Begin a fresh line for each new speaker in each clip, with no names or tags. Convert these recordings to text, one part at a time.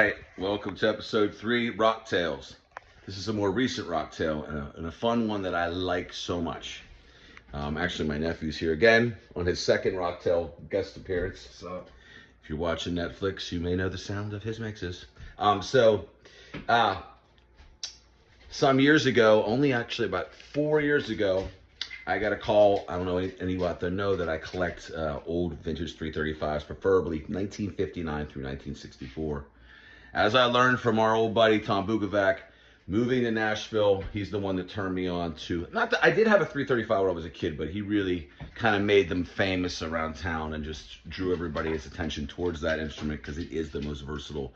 Hi, welcome to episode 3, Rocktales. This is a more recent Rocktail and a fun one that I like so much. Actually, my nephew's here again on his second Rocktail guest appearance. So, if you're watching Netflix, you may know the sound of his mixes. Some years ago, only actually about 4 years ago, I got a call. I don't know anyone out there know that I collect old vintage 335s, preferably 1959 through 1964. As I learned from our old buddy Tom Bukovac, moving to Nashville, he's the one that turned me on to, not that I did have a 335 when I was a kid, but he really kind of made them famous around town and just drew everybody's attention towards that instrument because it is the most versatile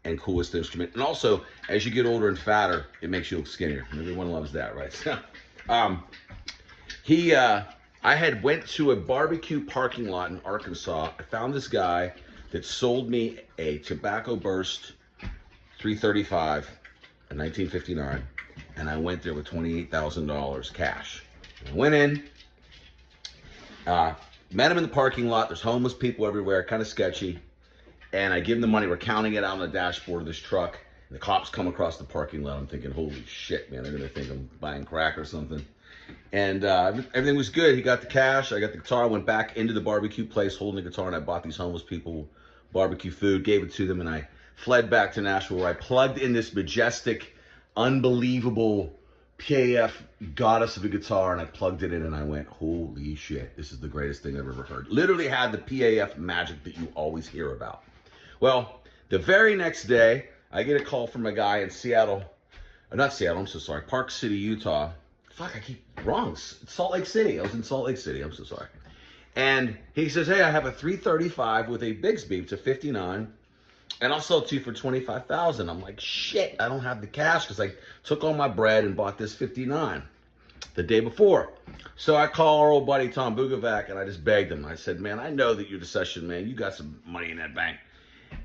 and coolest instrument. And also, as you get older and fatter, it makes you look skinnier. And everyone loves that, right? So, I had went to a barbecue parking lot in Arkansas. I found this guy that sold me a Tobacco Burst 335 in 1959, and I went there with $28,000 cash. I went in, met him in the parking lot. There's homeless people everywhere, kind of sketchy. And I give him the money. We're counting it out on the dashboard of this truck. And the cops come across the parking lot. I'm thinking, holy shit, man, they're gonna think I'm buying crack or something. And everything was good. He got the cash. I got the guitar. I went back into the barbecue place holding the guitar, and I bought these homeless people barbecue food, gave it to them, and I fled back to Nashville, where I plugged in this majestic, unbelievable PAF goddess of a guitar, and I plugged it in, and I went, holy shit, this is the greatest thing I've ever heard. Literally had the PAF magic that you always hear about. Well, the very next day, I get a call from a guy in Seattle, not Seattle, I'm so sorry, Park City, Utah. Fuck, I keep wrong. It's Salt Lake City. I was in Salt Lake City. I'm so sorry. And he says, hey, I have a 335 with a Bigsby. It's a 59. And I'll sell it to you for $25,000. I'm like, shit, I don't have the cash because I took all my bread and bought this 59 the day before. So I call our old buddy Tom Bukovac, and I just begged him. I said, man, I know that you're the session man. You got some money in that bank.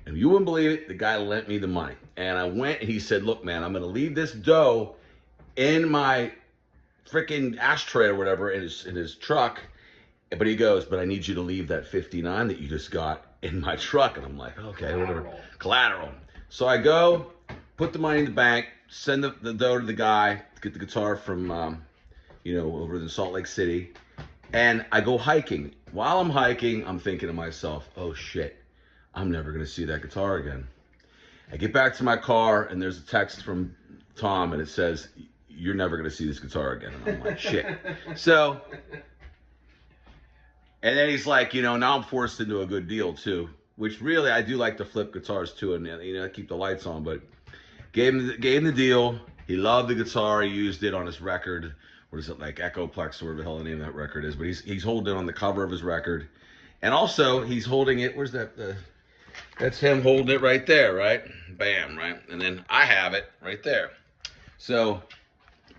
And you wouldn't believe it, the guy lent me the money. And I went, and he said, look, man, I'm going to leave this dough in my freaking ashtray or whatever in his truck. But he goes, but I need you to leave that 59 that you just got in my truck. And I'm like, okay, whatever. Collateral. So I go, put the money in the bank, send the dough to the guy, get the guitar from, over in Salt Lake City. And I go hiking. While I'm hiking, I'm thinking to myself, oh shit, I'm never going to see that guitar again. I get back to my car, and there's a text from Tom, and it says, you're never going to see this guitar again. And I'm like, shit. So, and then he's like, now I'm forced into a good deal too, which really I do like to flip guitars too, and I keep the lights on. But gave him the deal. He loved the guitar. He used it on his record. What is it, like Echoplex, or whatever the hell the name of that record is? But he's holding it on the cover of his record, and also he's holding it. Where's that? That's him holding it right there, right? Bam, right? And then I have it right there. So,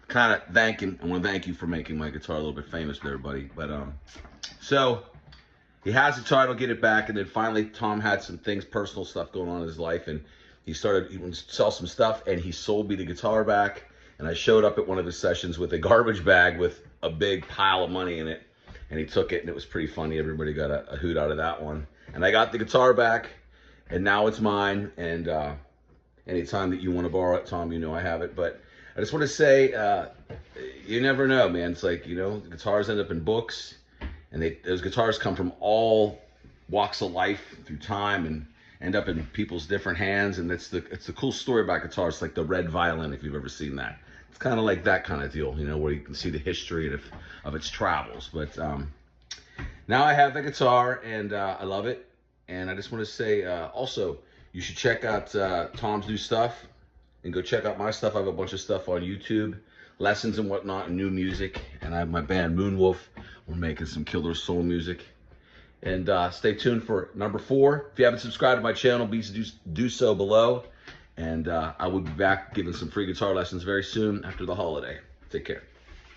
kind of thank him. I want to thank you for making my guitar a little bit famous there, buddy. But so he has the title, get it back, and then finally Tom had some things, personal stuff going on in his life, and he started to sell some stuff, and he sold me the guitar back. And I showed up at one of his sessions with a garbage bag with a big pile of money in it, and he took it, and it was pretty funny. Everybody got a hoot out of that one. And I got the guitar back, and now it's mine. And anytime that you want to borrow it, Tom, I have it. But I just want to say, you never know, man. It's like, the guitars end up in books, and those guitars come from all walks of life through time and end up in people's different hands. And it's the cool story about guitars. It's like the red violin, if you've ever seen that. It's kind of like that kind of deal, where you can see the history of its travels. But now I have the guitar, and I love it. And I just want to say, also, you should check out Tom's new stuff. And go check out my stuff. I have a bunch of stuff on YouTube, lessons and whatnot, and new music. And I have my band Moonwolf. We're making some killer soul music. And stay tuned for number 4. If you haven't subscribed to my channel, please do so below. And I will be back giving some free guitar lessons very soon after the holiday. Take care.